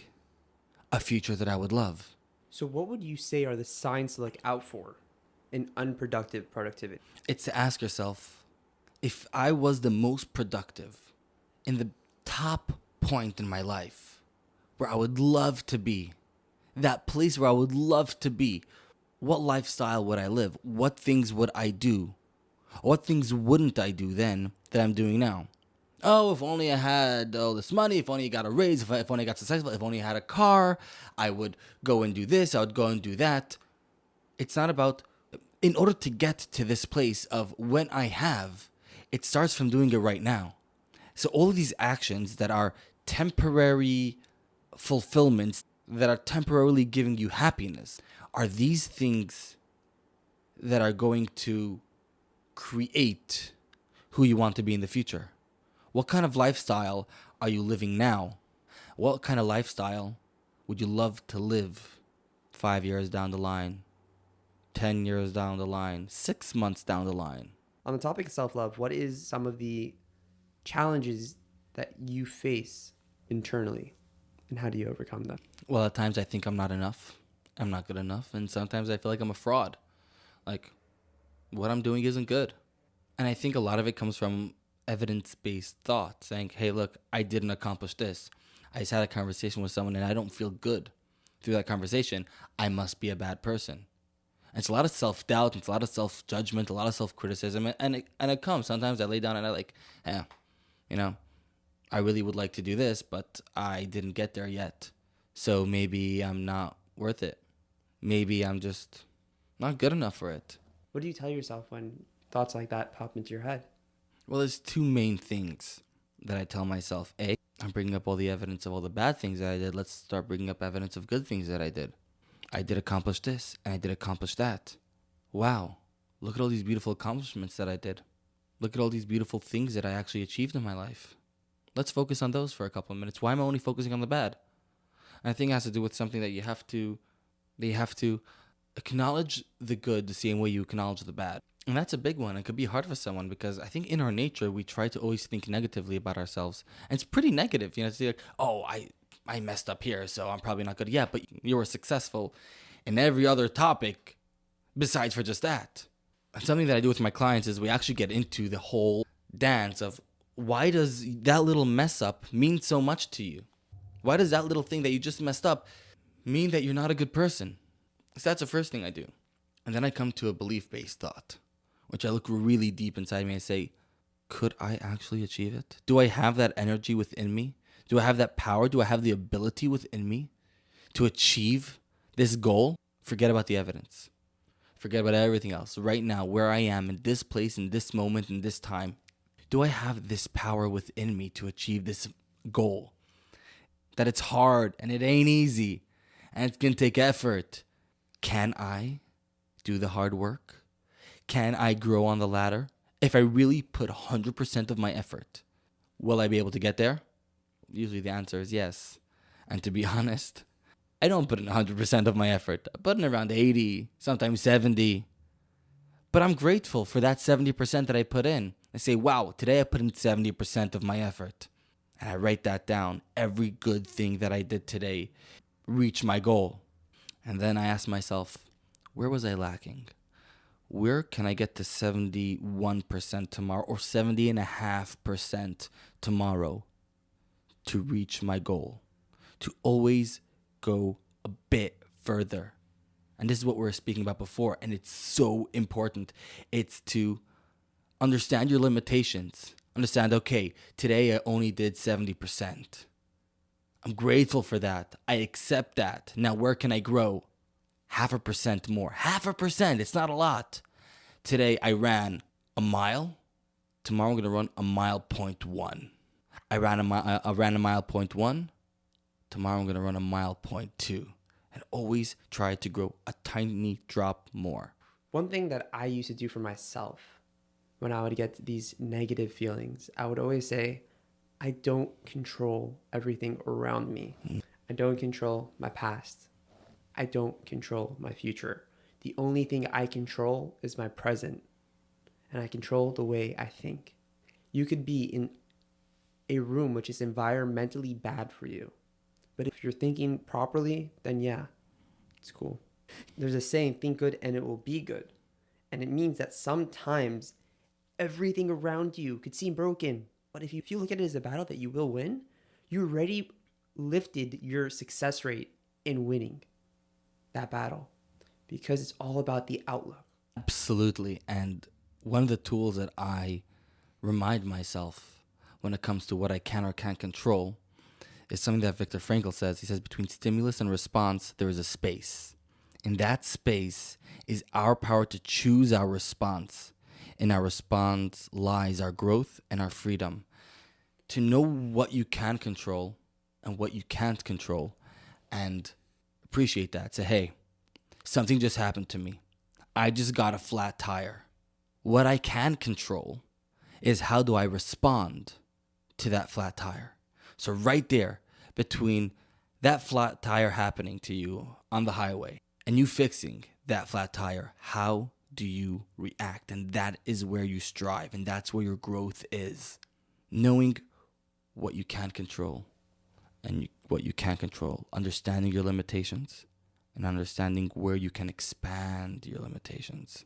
a future that I would love. So what would you say are the signs to look out for in unproductive productivity? It's to ask yourself, if I was the most productive in the top point in my life where I would love to be, that place where I would love to be, what lifestyle would I live? What things would I do? What things wouldn't I do then that I'm doing now? Oh, if only I had all this money, if only I got a raise, if only I got successful, if only I had a car, I would go and do this, I would go and do that. It's not about, in order to get to this place of when I have, it starts from doing it right now. So all of these actions that are temporary fulfillments, that are temporarily giving you happiness, are these things that are going to create who you want to be in the future? What kind of lifestyle are you living now? What kind of lifestyle would you love to live 5 years down the line, 10 years down the line, 6 months down the line? On the topic of self-love, what is some of the challenges that you face internally, and how do you overcome them? Well, at times I think I'm not enough. I'm not good enough. And sometimes I feel like I'm a fraud. Like, what I'm doing isn't good. And I think a lot of it comes from evidence-based thought, saying, hey, look, I didn't accomplish this. I just had a conversation with someone and I don't feel good through that conversation. I must be a bad person. And it's a lot of self-doubt, it's a lot of self-judgment, a lot of self-criticism. And it comes. Sometimes I lay down and I like, I really would like to do this, but I didn't get there yet. So maybe I'm not worth it. Maybe I'm just not good enough for it. What do you tell yourself when thoughts like that pop into your head? Well, there's two main things that I tell myself. A, I'm bringing up all the evidence of all the bad things that I did. Let's start bringing up evidence of good things that I did. I did accomplish this, and I did accomplish that. Wow, look at all these beautiful accomplishments that I did. Look at all these beautiful things that I actually achieved in my life. Let's focus on those for a couple of minutes. Why am I only focusing on the bad? And I think it has to do with something that you have to acknowledge the good the same way you acknowledge the bad. And that's a big one. It could be hard for someone because I think in our nature, we try to always think negatively about ourselves. And it's pretty negative, to say like, oh, I messed up here, so I'm probably not good. Yeah, but you were successful in every other topic besides for just that. And something that I do with my clients is we actually get into the whole dance of why does that little mess up mean so much to you? Why does that little thing that you just messed up mean that you're not a good person? So that's the first thing I do. And then I come to a belief-based thought, which I look really deep inside me and say, could I actually achieve it? Do I have that energy within me? Do I have that power? Do I have the ability within me to achieve this goal? Forget about the evidence. Forget about everything else. Right now, where I am in this place, in this moment, in this time, do I have this power within me to achieve this goal? That it's hard and it ain't easy and it's going to take effort. Can I do the hard work? Can I grow on the ladder? If I really put 100% of my effort, will I be able to get there? Usually the answer is yes. And to be honest, I don't put in 100% of my effort. I put in around 80, sometimes 70. But I'm grateful for that 70% that I put in. I say, wow, today I put in 70% of my effort. And I write that down. Every good thing that I did today reached my goal. And then I ask myself, where was I lacking? Where can I get to 71% tomorrow or 70.5% tomorrow to reach my goal? To always go a bit further. And this is what we were speaking about before, and it's so important. It's to understand your limitations. Understand, okay, today I only did 70%. I'm grateful for that. I accept that. Now where can I grow? 0.5% more. 0.5%, it's not a lot. Today I ran a mile. Tomorrow I'm going to run a mile 0.1. I ran a mile 0.1. Tomorrow I'm going to run a mile 0.2. And always try to grow a tiny drop more. One thing that I used to do for myself when I would get these negative feelings, I would always say, I don't control everything around me. I don't control my past. I don't control my future. The only thing I control is my present. And I control the way I think. You could be in a room which is environmentally bad for you. But if you're thinking properly, then yeah, it's cool. There's a saying, think good and it will be good. And it means that sometimes everything around you could seem broken. But if you look at it as a battle that you will win, you already lifted your success rate in winning that battle. Because it's all about the outlook. Absolutely. And one of the tools that I remind myself when it comes to what I can or can't control is something that Viktor Frankl says. He says, between stimulus and response, there is a space. In that space is our power to choose our response. In our response lies our growth and our freedom. To know what you can control and what you can't control and appreciate that. Say, hey, something just happened to me. I just got a flat tire. What I can control is how do I respond to that flat tire. So right there, between that flat tire happening to you on the highway and you fixing that flat tire. How do you react? And that is where you strive, and that's where your growth is. Knowing what you can control and what you can't control, understanding your limitations, and understanding where you can expand your limitations.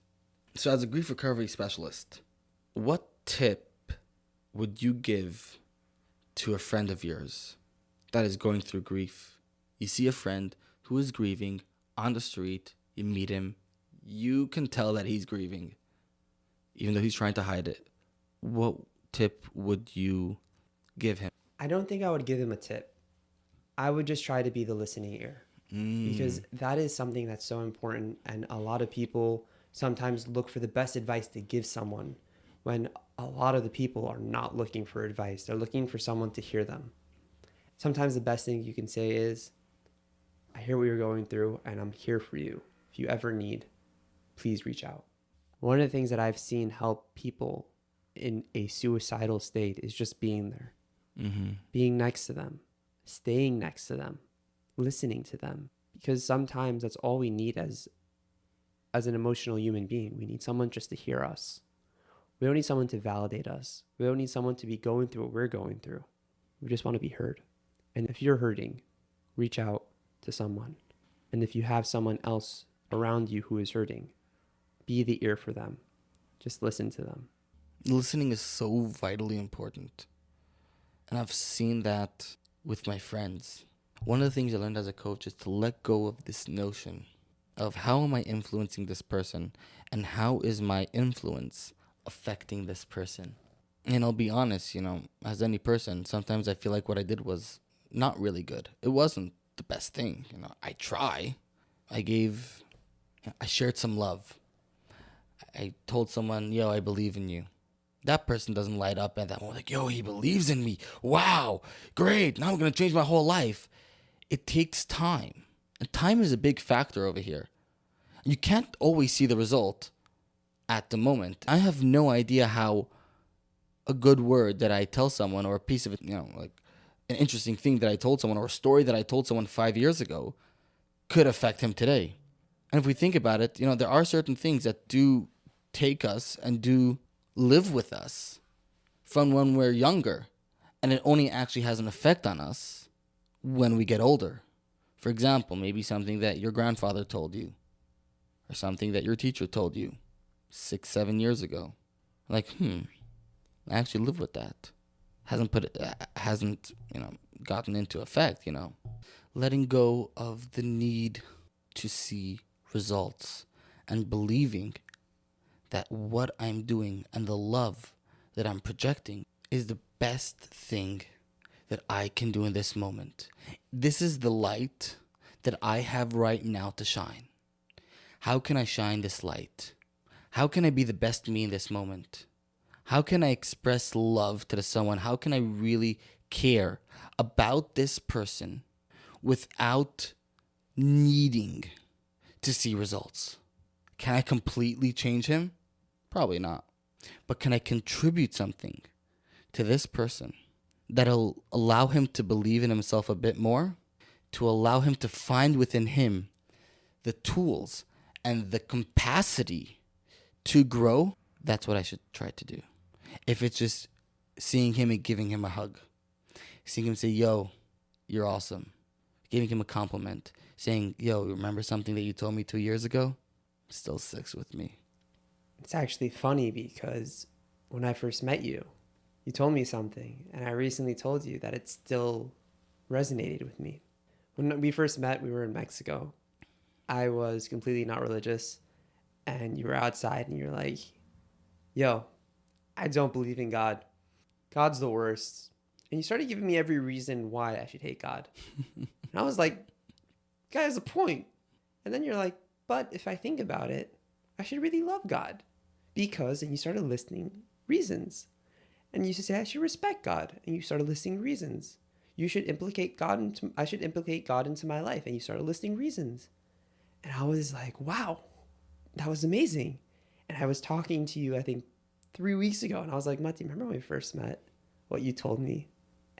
So as a grief recovery specialist, what tip would you give to a friend of yours that is going through grief? You see a friend who is grieving on the street, you meet him, you can tell that he's grieving, even though he's trying to hide it. What tip would you give him? I don't think I would give him a tip. I would just try to be the listening ear. Because that is something that's so important, and a lot of people sometimes look for the best advice to give someone when a lot of the people are not looking for advice. They're looking for someone to hear them. Sometimes the best thing you can say is, I hear what you're going through and I'm here for you. If you ever need, please reach out. One of the things that I've seen help people in a suicidal state is just being there, being next to them, staying next to them, listening to them, because sometimes that's all we need as an emotional human being. We need someone just to hear us. We don't need someone to validate us. We don't need someone to be going through what we're going through. We just want to be heard. And if you're hurting, reach out to someone. And if you have someone else around you who is hurting, be the ear for them. Just listen to them. Listening is so vitally important. And I've seen that with my friends. One of the things I learned as a coach is to let go of this notion of how am I influencing this person and how is my influence affecting this person. And I'll be honest, as any person, sometimes I feel like what I did was not really good. It wasn't the best thing. I try. I shared some love. I told someone, yo, I believe in you. That person doesn't light up at that moment like, yo, he believes in me. Wow, great. Now I'm going to change my whole life. It takes time. And time is a big factor over here. You can't always see the result at the moment. I have no idea how a good word that I tell someone or a piece of it, like an interesting thing that I told someone or a story that I told someone 5 years ago could affect him today. And if we think about it, there are certain things that do take us and do live with us from when we're younger. And it only actually has an effect on us when we get older. For example, maybe something that your grandfather told you or something that your teacher told you 6-7 years ago. Like, I actually live with that. Hasn't gotten into effect, Letting go of the need to see results and believing that what I'm doing and the love that I'm projecting is the best thing that I can do in this moment. This is the light that I have right now to shine. How can I shine this light? How can I be the best me in this moment? How can I express love to someone? How can I really care about this person without needing to see results? Can I completely change him? Probably not. But can I contribute something to this person that'll allow him to believe in himself a bit more, to allow him to find within him the tools and the capacity to grow? That's what I should try to do. If it's just seeing him and giving him a hug, seeing him say, yo, you're awesome, giving him a compliment, saying, yo, remember something that you told me 2 years ago? Still sticks with me. It's actually funny because when I first met you, you told me something, and I recently told you that it still resonated with me. When we first met, we were in Mexico. I was completely not religious, and you were outside, and you're like, yo, I don't believe in God. God's the worst. And you started giving me every reason why I should hate God. And I was like, God has a point. And then you're like, but if I think about it, I should really love God. Because, and you started listing reasons. And you say, I should respect God. And you started listing reasons. I should implicate God into my life. And you started listing reasons. And I was like, wow, that was amazing. And I was talking to you, I think, 3 weeks ago. And I was like, Motty, remember when we first met? What you told me?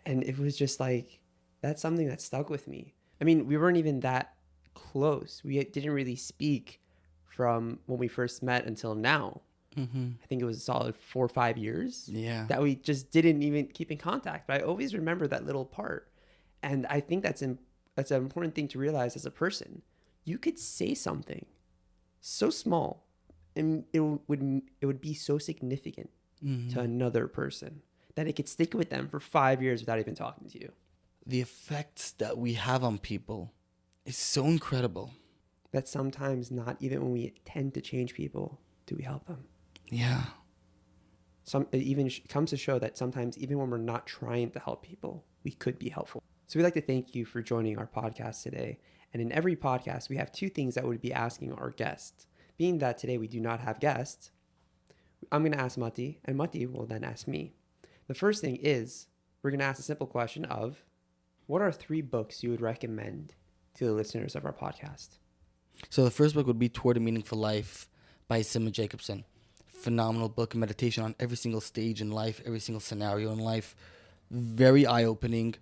And it was just like, That's something that stuck with me. I mean, we weren't even that close. We didn't really speak from when we first met until now. I think it was a solid 4 or 5 years Yeah. that we just didn't even keep in contact. But I always remember that little part. And I think that's an important thing to realize as a person. You could say something so small and it would be so significant to another person that it could stick with them for 5 years without even talking to you. The effects that we have on people is so incredible. That sometimes not even when we tend to change people do we help them. Yeah. It even comes to show that sometimes even when we're not trying to help people, we could be helpful. So we'd like to thank you for joining our podcast today. And in every podcast, we have 2 things that we'd be asking our guests. Being that today we do not have guests, I'm going to ask Motty, and Motty will then ask me. The first thing is, we're going to ask a simple question of, what are 3 books you would recommend to the listeners of our podcast? So the first book would be Toward a Meaningful Life by Simon Jacobson. Phenomenal book, meditation on every single stage in life, every single scenario in life. Very eye-opening,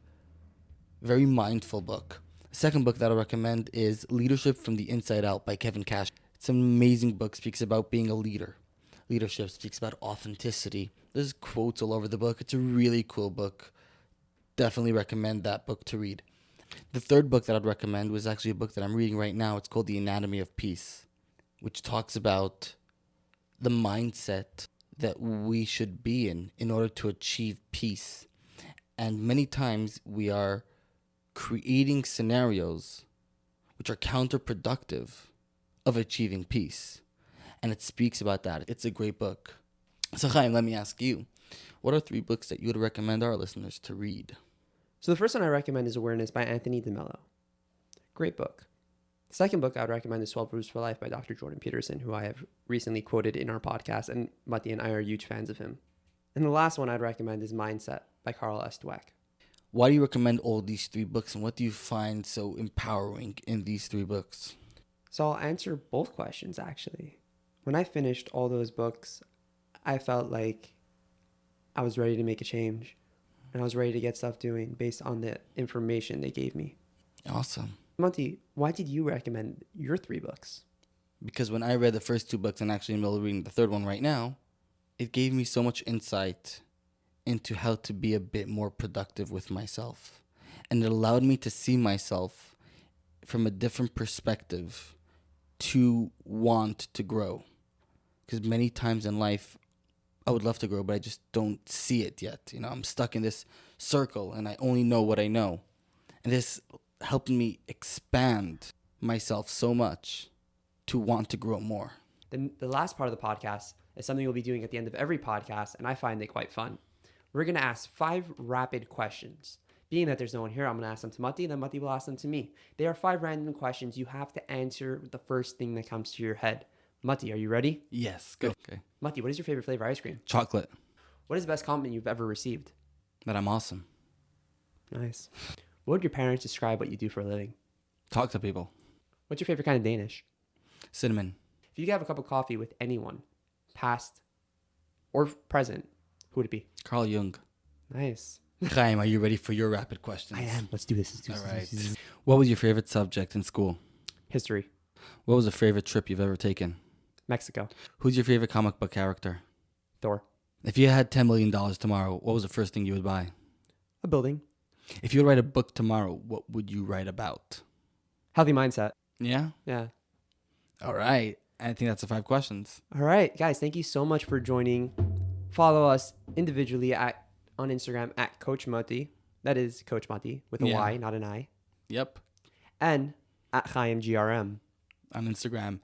very mindful book. The second book that I'll recommend is Leadership from the Inside Out by Kevin Cash. It's an amazing book, speaks about being a leader. Leadership speaks about authenticity. There's quotes all over the book. It's a really cool book. Definitely recommend that book to read. The third book that I'd recommend was actually a book that I'm reading right now. It's called The Anatomy of Peace, which talks about the mindset that we should be in order to achieve peace. And many times we are creating scenarios which are counterproductive of achieving peace. And it speaks about that. It's a great book. So Chaim, let me ask you, what are 3 books that you would recommend our listeners to read? So the first one I recommend is Awareness by Anthony DeMello. Great book. The second book I would recommend is 12 Rules for Life by Dr. Jordan Peterson, who I have recently quoted in our podcast, and Motty and I are huge fans of him. And the last one I'd recommend is Mindset by Carl S. Dweck. Why do you recommend all these 3 books, and what do you find so empowering in these 3 books? So I'll answer both questions, actually. When I finished all those books, I felt like I was ready to make a change, and I was ready to get stuff doing based on the information they gave me. Awesome. Monty, why did you recommend your 3 books? Because when I read the first 2 books, and actually in the middle of reading the third one right now, it gave me so much insight into how to be a bit more productive with myself. And it allowed me to see myself from a different perspective to want to grow. Because many times in life, I would love to grow, but I just don't see it yet. You know, I'm stuck in this circle and I only know what I know. And this helped me expand myself so much to want to grow more. Then the last part of the podcast is something we'll be doing at the end of every podcast, and I find it quite fun. We're going to ask 5 rapid questions. Being that there's no one here, I'm going to ask them to Motty, then Motty will ask them to me. They are 5 random questions. You have to answer the first thing that comes to your head. Motty, are you ready? Yes, go. Okay. Motty, what is your favorite flavor ice cream? Chocolate. What is the best compliment you've ever received? That I'm awesome. Nice. What would your parents describe what you do for a living? Talk to people. What's your favorite kind of Danish? Cinnamon. If you could have a cup of coffee with anyone, past or present, who would it be? Carl Jung. Nice. Chaim, are you ready for your rapid questions? I am. Let's do this. All right. What was your favorite subject in school? History. What was a favorite trip you've ever taken? Mexico. Who's your favorite comic book character? Thor. If you had $10 million tomorrow, what was the first thing you would buy? A building. If you would write a book tomorrow, what would you write about? Healthy mindset. Yeah? Yeah. All right. I think that's the 5 questions. All right, guys, thank you so much for joining. Follow us individually on Instagram at Coach Motty. That is Coach Motty with a Y, not an I. Yep. And at Chaim GRM. On Instagram